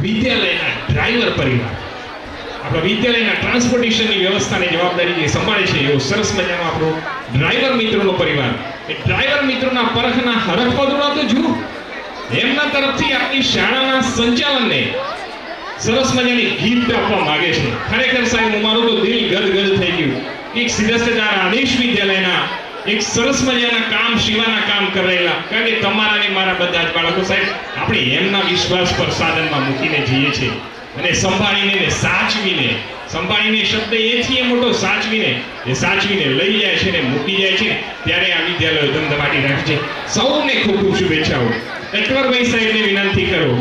વિદ્યાલયના ડ્રાઈવર પરિવાર, આપણા વિદ્યાલયના ટ્રાન્સપોર્ટેશનની વ્યવસ્થાની જવાબદારી જે સંભાળે છે એવો સરસ મજાનો આપણો ડ્રાઈવર મિત્રોનો પરિવાર. એ ડ્રાઈવર મિત્રોના પરખના હરખપદુડા તો જુઓ. એમના તરફથી આપણી શાળાના સંચાલનને સરસ મજાની ગિફ્ટ આપવા માંગે છે. ખરેખર સાહેબ મારું તો દિલ ગદગદ થઈ ગયું. એક સિદ્ધસ્તદાર આદેશ વિદ્યાલયના એક સરસ મજાના કામ શિવાના કામ કરેલા, કારણ કે તમારા ને મારા બધા જ બાળકો સાહેબ આપણે એમના વિશ્વાસ પર સાધનમાં મૂકીને જઈએ છીએ અને સંભાળીને સાચવીને, સંભાળીને શબ્દ એ છે મોટો, સાચવીને લઈ જાય છે ને મૂકી જાય છે. ત્યારે આ વિદ્યાલયો ધમધમાટી રાખે છે. સૌને ખૂબ ખૂબ શુભેચ્છાઓ. અકબરભાઈ સાહેબને વિનંતી કરો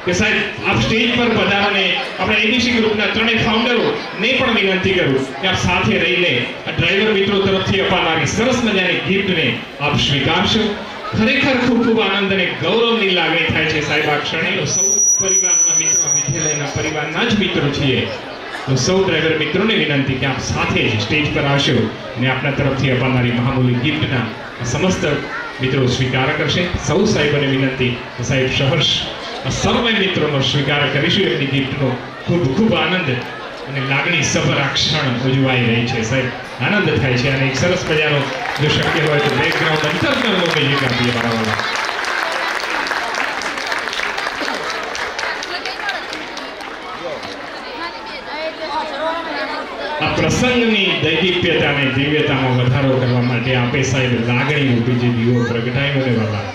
કે સાહેબ આપ સ્ટેજ પર પધારોને આપણા એબીસી ગ્રુપના ત્રણેય ફાઉન્ડરો ને પણ વિનંતી કરું કે આપ સાથે રહીને આ ડ્રાઈવર મિત્રો તરફથી અપાનારી સરસ મજાની ગિફ્ટને આપ સ્વીકારશો. ખરેખર ખૂબ ખૂબ આનંદ અને ગૌરવની લાગણી થાય છે સાહેબ આ ક્ષણે. સૌ પરિવારના મિત્રો, વિદ્યાલયના પરિવારના જ મિત્રો છીએ. તો સૌ ડ્રાઈવર મિત્રોને વિનંતી કે આપ સાથે જ સ્ટેજ પર આવશો અને આપના તરફથી અપાનારી મહામૂલી ગિફ્ટના સમસ્ત મિત્રો સ્વીકાર કરશે. સૌ સાહેબોને વિનંતી કે સાહેબ સહર્ષ સર્વ મિત્રોનો સ્વીકાર કરીશું. એમની ગિફ્ટનો ખૂબ ખૂબ આનંદ અને લાગણી સભર આ ક્ષણ ઉજવાઈ રહી છે સાહેબ. આનંદ થાય છે અને એક સરસ મજાનો જો શક્ય હોય તો બેકગ્રાઉન્ડ અંતરનો મ્યુઝિક આપીએ મારા વાળા. આ પ્રસંગની દૈદીપ્યતા અને દિવ્યતામાં વધારો કરવા માટે આપે સાહેબ લાગણી રૂપી જે દીવો પ્રગટાયો ને વાલા,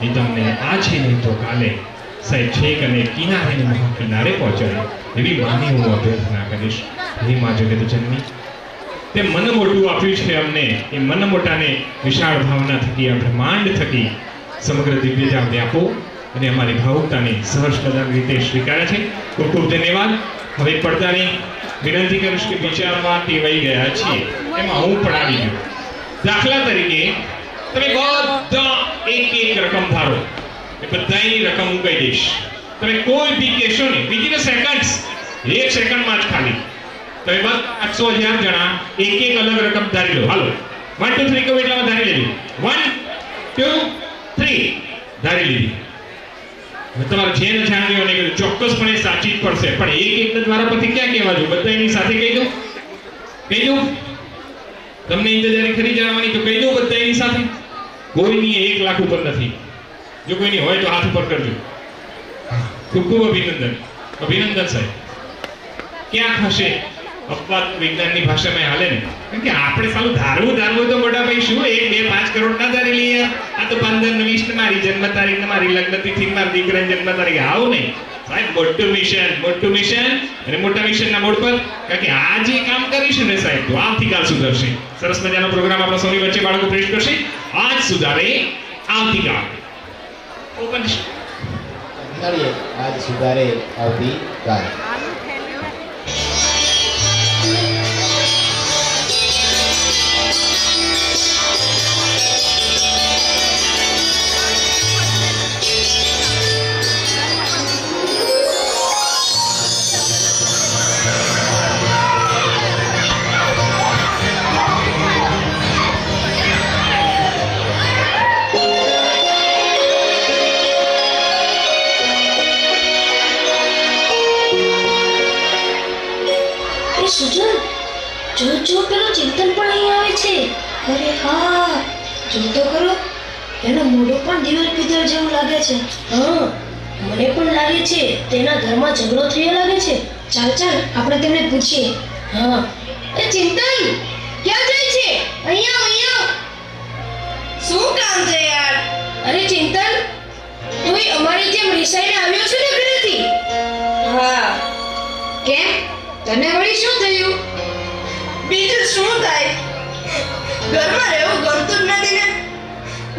એ તમને આજે નહીં તો કાલે સાહેબ છેક અને કિનારે ને મહા કિનારે પહોંચાડે એવી માની હું અભ્યર્થના કરીશ. હે મા જગત જનની, તે મન મોટું આપ્યું છે અમને. એ મન મોટાને વિશાળ ભાવના થકી, આ બ્રહ્માંડ થકી સમગ્ર દિવ્યતા વ્યાપો અને અમારી ભાવુકતાને સહર્ષ પ્રદાન રીતે સ્વીકારે છે. ખૂબ ખૂબ ધન્યવાદ. હવે પડદાની વિનંતી કરીશ કે વિચારવા ટેવાઈ ગયા છીએ એમાં હું પણ આવી ગયો. દાખલા તરીકે તમે બધા એક રકમ ધારો, એ બધાની રકમ હું કહી દઈશ. તમે કોઈ બી કહેશો ને વિધિન સેકન્ડ્સ, એક સેકન્ડમાં જ ખાલી તમે બસ 800,000 જણા એક અલગ રકમ ધારી લો. હાલો 1 2 3 કહો એટલામાં ધારી લેજો. 1 2 3 ધારી લીધી. તમારે જેને જાણ્યો ને ચોક્કસપણે સાચી જ પડશે, પણ એક દ્વારા પછી ક્યાં કહેવા જો? બધા એની સાથે કહી દો. તમને ઇંતજારી ખરી જાણવાની તો કહી દો બધા એની સાથે. કોઈની 1 લાખ ઉપર નથી. જો કોઈની હોય તો હાથ ઉપર કરજો. ખૂબ ખૂબ અભિનંદન સાહેબ. ક્યાં ખસે અપવાદ વિજ્ઞાનની ભાષામાં હાલે ને, કારણ કે આપણે સાલું ધારવું તો મોટા ભાઈ શું 1 2 5 કરોડ ના ધારી લઈએ. આ તો 15 ને 20 મારી જન્મ તારીખ, મારી લગ્ન તિથિ, મારી દીકરાની જન્મ તારીખ, આવું નહીં સાહેબ. મોટું મિશન અને મોટા મિશનના મોડ પર, કારણ કે આ જે કામ કરીશું ને સાહેબ તો આવતીકાલ સુધરશે. સરસ મજાનો પ્રોગ્રામ આપણા સૌની વચ્ચે બાળકો પ્રેસ કરશે. આજ સુધારે આવતીકાલ. ઓપન આજ સુધારે આવતીકાલ. જો પેલો ચિંતન પણ અહીં આવે છે. અરે હા, જો તો ખરો, એનો મોઢો પણ દિવેલ પિત્તળ જેવું લાગે છે. હા, મને પણ લાગે છે તેના ઘરમાં ઝઘડો થયો લાગે છે. ચાલ આપણે તેમને પૂછીએ. હા, એ ચિંતન ક્યાં જાય છે? અહીંયા. શું કામ છે યાર? અરે ચિંતન, તું અમારી જેમ રિસાઈને આવ્યો છે ને ઘરેથી? હા. કેમ? તને વળી શું થયું? બીજું શું થાય? ઘરમાં રહેવું ગમતું જ નથી ને.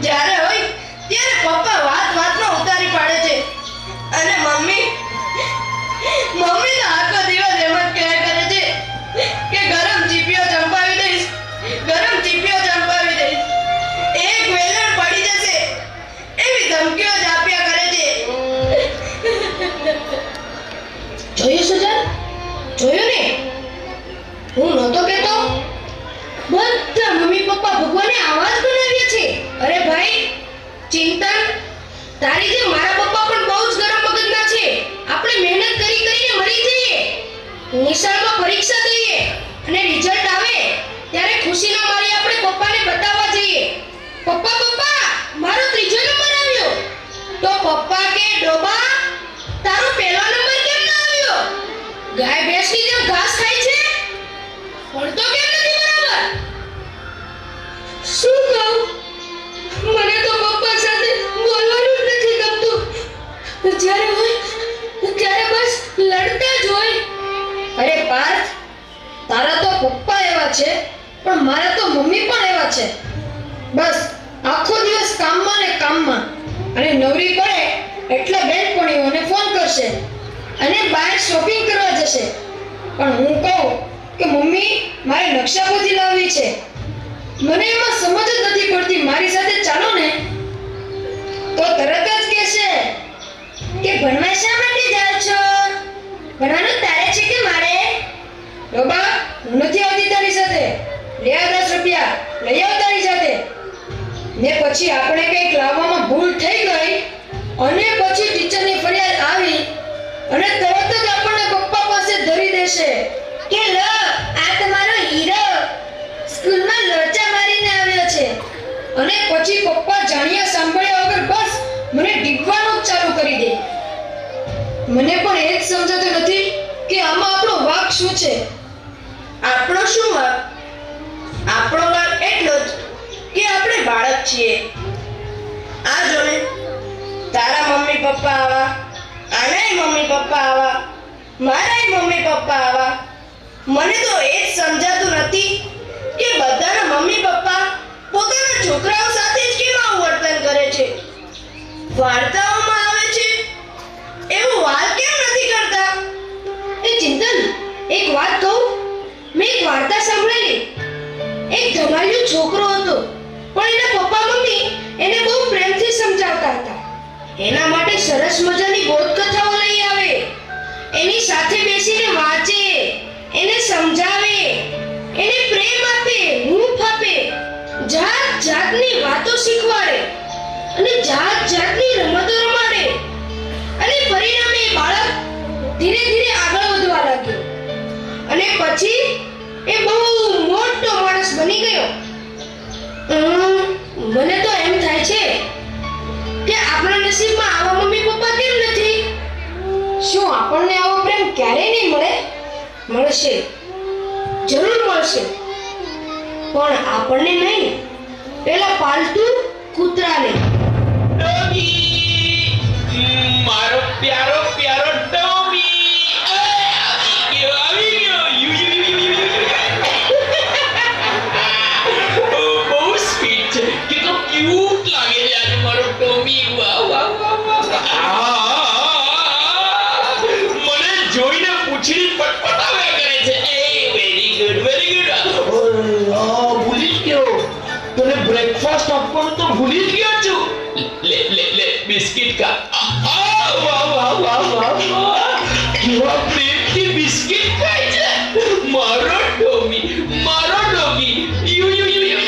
જ્યારે હોય ત્યારે પપ્પા વાતમાં ઉતારી પાડે છે અને મમ્મી તો આખો દિવસ એમ જ કહ્યા કરે છે કે ગરમ ચીપીઓ ચંપાવી દઈશ. એક વેલણ પડી જશે એવી ધમકીઓ જ આપ્યા કરે છે. જોયું સુજન? જોયું ને? હું નહોતો કહેતો? બધા મમ્મી પપ્પા ભગવાને આવા જ બનાવ્યા છે. અરે ભાઈ, ગાય ભેંસની જેમ ઘાસ ખાય છે ભણતો કેમ નથી બરાબર શું કહું મને તો પપ્પા સાથે બોલવાનું જ નથી ગમતું જ્યારે હોય ત્યારે બસ લડતા જ હોય અરે પાર્થ તારા તો પપ્પા એવા છે પણ મારા તો મમ્મી પણ એવા છે બસ આખો દિવસ કામમાં ને કામમાં અને નવરી પડે એટલે બેનપણીઓને ફોન કરશે અને બહાર શોપિંગ કરવા જશે પણ હું કહું કે મમ્મી મારે નકશાપોથી લાવવી છે મને એમાં સમજ જ નથી પડતી મારી સાથે ચાલો ને તો તરત જ કહેશે કે ભણવા શા માટે જાવ છો ભણવાનું તારે છે કે મારે ડોબા હું નથી આવતી તારી સાથે લે આ 10 રૂપિયા લઈ આવ તારી સાથે ને પછી આપણે કંઈક લાવવામાં ભૂલ થઈ ગઈ અને પછી ટીચરની ફરિયાદ આવી અને તરત જ આપણને પપ્પા પાસે ધરી દેશે કે લો આ તમારો હીરો સ્કૂલમાં લોચા મારીને આવ્યો છે અને પછી પપ્પા જાણ્યા સાંભળ્યા વગર બસ મને ડીપવાનું જ ચાલુ કરી દે મને પણ એ જ સમજાતું નથી કે આમાં આપણો વાંક શું છે આપણો શું વાંક આપણો વાંક એટલો જ કે આપણે બાળક છીએ આ જોને તારા મમ્મી પપ્પા આવા આનાય મમ્મી પપ્પા આવા મારાય મમ્મી પપ્પા આવા મને તો એ જ સમજાતું નથી કે બધાના મમ્મી પપ્પા પોતાના છોકરાઓ સાથે જ કેમ આવું વર્તન કરે છે વાર્તાઓમાં આવે છે એવું વાત કેમ નથી કરતા એ ચિંતન એક વાત કહું મેં એક વાર્તા સાંભળેલી એક ધમાલિયો છોકરો હતો પણ એના પપ્પા મમ્મી એને બહુ પ્રેમથી સમજાવતા હતા એના માટે સરસ મજાની બોધકથાઓ લઈ આવે એની સાથે બેસીને વાંચે એને સમજાવે એને પ્રેમ આપે હૂંફ આપે જાત જાતની વાતો શીખવાડે અને જાત જાતની રમતો રમાડે અને પરિણામે એ બાળક ધીરે ધીરે આગળ વધવા લાગ્યો અને પછી એ બહુ મોટો માણસ બની ગયો મને તો એમ થાય છે કે આપણા નસીબમાં આવા મમ્મી પપ્પા કેમ નથી શું આપણને આવો પ્રેમ ક્યારેય નહીં મળે મળશે જરૂર મળશે પણ આપણને નહીં પેલા પાલતુ કૂતરાને મારો પ્યારો પ્યારો ટોમી આવી ગયો બહુ સ્વીટ છે કેટલો ક્યુટ લાગે છે આજે મારો ટોમી વાહ વાહ વાહ વાહ મને જોઈને પૂંછડી પટપટાવ્યા કરે છે એ વેરી ગુડ ભૂલી જ ગયો તને બ્રેકફાસ્ટ આપવાનું તો ભૂલી જ ગયો છું ले ले ले बिस्किट का वाह वाह वाह वाह केवा प्रेमથી બિસ્કિટ ખાય છે મારો doggy you you you you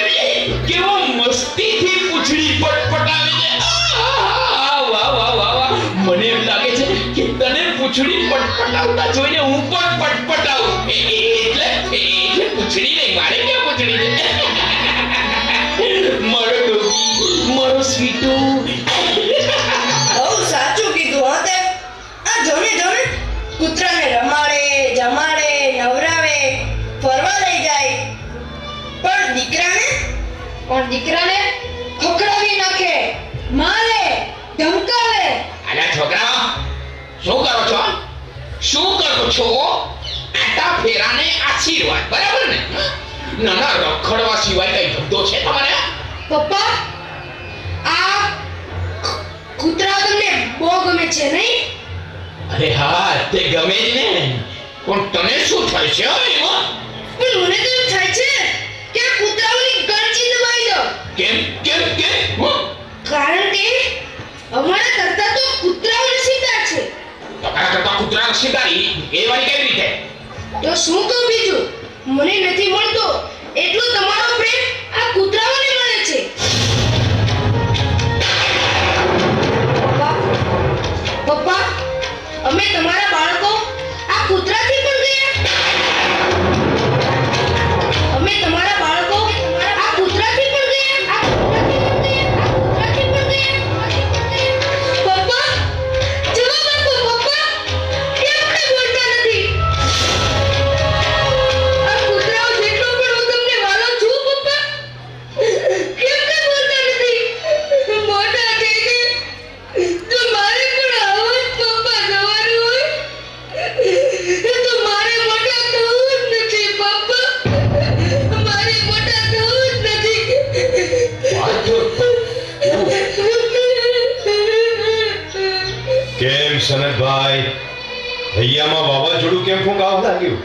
કેવો મસ્તીથી પૂંછડી પટપટાવે છે વાહ વાહ વાહ વાહ મને એમ લાગે છે કે તને પૂંછડી પટપટાવતા જોઈને હું પણ પટપટાવું એટલે પૂંછડી નહીં મારે ક્યાં પૂંછડી છે મારો ડોગી મારો સ્વીટુ બહુ સાચું કીધું હા તે આ જોને કૂતરાને રમાડે જમાડે નવરાવે ફરવા લઈ જાય પણ દીકરાને ખખડાવી નાખે મારે ધમકાવે અલા છોકરા શું કરો છો આટા ફેરાને આશીર્વાદ બરાબર ને નાના રખડવા સિવાય કઈ ધંધો છે તમારે પપ્પા આ કૂતરા તમને બહુ ગમે છે નહીં અરે હા તે ગમે જ ને પણ તને શું થાય છે એમાં પણ મને તો એમ થાય છે કે આ કૂતરાઓની ગળચી દબાઈ દો કેમ કારણ કે અમારા કરતા તો કૂતરાઓ નસીબદાર છે તમારા કરતા કૂતરા નસીબદારી એ વાળી કેવી રીતે તો શું કહું બીજું મને નથી મળતો એટલો તમારો પ્રેમ આ કૂતરાઓને મળે છે પપ્પા અમે તમારા બાળકો આ કૂતરાથી પણ ગયા અમે તમારા બાળકો આ કૂતરાથી પણ ગયા પપ્પા જવાબ આપો પપ્પા કેમ મને બોલતા નથી થયું સનતભાઈ? હૈયામાં વાવાઝોડું કેમ ફૂંકાવા લાગ્યું?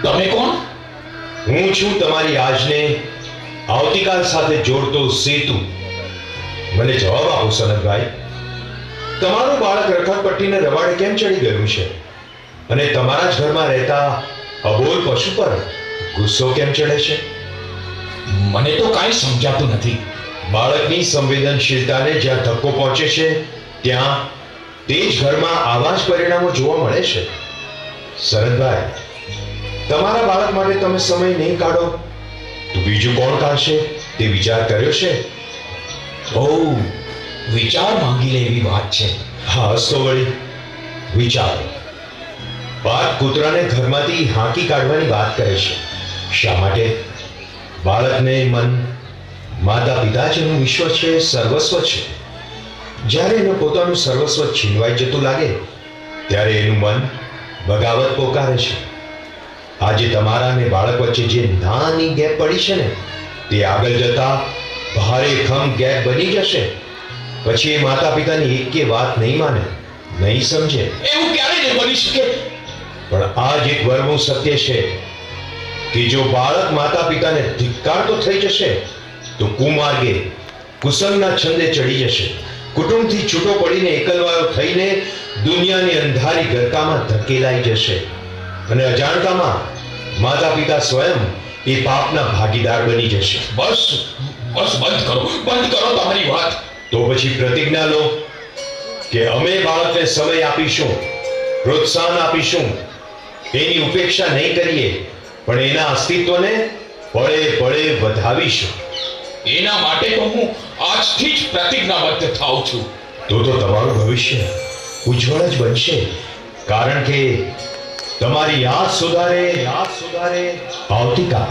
તમે કોણ? હું છું તમારી આજને આવતીકાલ સાથે જોડતો સેતુ. મને જવાબ આપો સનતભાઈ. તમારું બાળક રખડપટ્ટીને રવાડે કેમ ચડી ગયું છે? અને તમારા જ ઘરમાં રહેતા અબોલ પશુ પર ગુસ્સો કેમ ચડે છે? મને તો કાંઈ સમજાતું નથી. બાળકની સંવેદનશીલતાને જ્યાં ધક્કો પહોંચે છે ત્યાં તે જ ઘરમાં આવા જ પરિણામો જોવા મળે છે. શરદભાઈ, તમારા બાળક માટે તમે સમય નહીં કાઢો તો બીજું કોણ કાઢશે તે વિચાર કર્યો છે? બહુ વિચાર માંગી લે એવી વાત છે. હા, તો વળી વિચારો. વાત કૂતરાને ઘરમાંથી હાંકી કાઢવાની વાત કરે છે. શા માટે? બાળકને મન માતા પિતા જ એનું વિશ્વ છે, સર્વસ્વ છે. જ્યારે એનું પોતાનું સર્વસ્વ છીનવાઈ જતું લાગે ત્યારે એનું મન બગાવત પોકારે છે. આજે તમારા અને બાળક વચ્ચે જે નાની ગેપ પડી છે ને તે આગળ જતા ભારે ખમ ગેપ બની જશે. પછી એ માતા પિતાની એકે વાત નહીં માને, નહીં સમજે. એવું ક્યારે નહીં બની શકે? પણ આ જ એક વર્મું સત્ય છે કે જો બાળક માતા પિતાને ધિક્કારતો થઈ જશે તો કુમાર્ગે કુસંગના છંદે ચડી જશે. કુટુંબથી છૂટો પડીને એકલવાયો થઈને દુનિયાની અંધારી ગરકામાં ધકેલાઈ જશે. અને અજાણતામાં માતા પિતા સ્વયં એ પાપના ભાગીદાર બની જશે. બસ બંધ કરો તમારી વાત. તો પછી પ્રતિજ્ઞા લો કે અમે બાળકને સમય આપીશું, પ્રોત્સાહન આપીશું, એની ઉપેક્ષા નહીં કરીએ, પણ એના અસ્તિત્વને પળે પળે વધાવીશું. એના માટે તો હું આજથી જ પ્રતિજ્ઞાબદ્ધ થાઉં છું. તો તમારું ભવિષ્ય ઉજ્જવળ જ બનશે. કારણ કે તમારી યાદ સુધારે આવતીકાલ.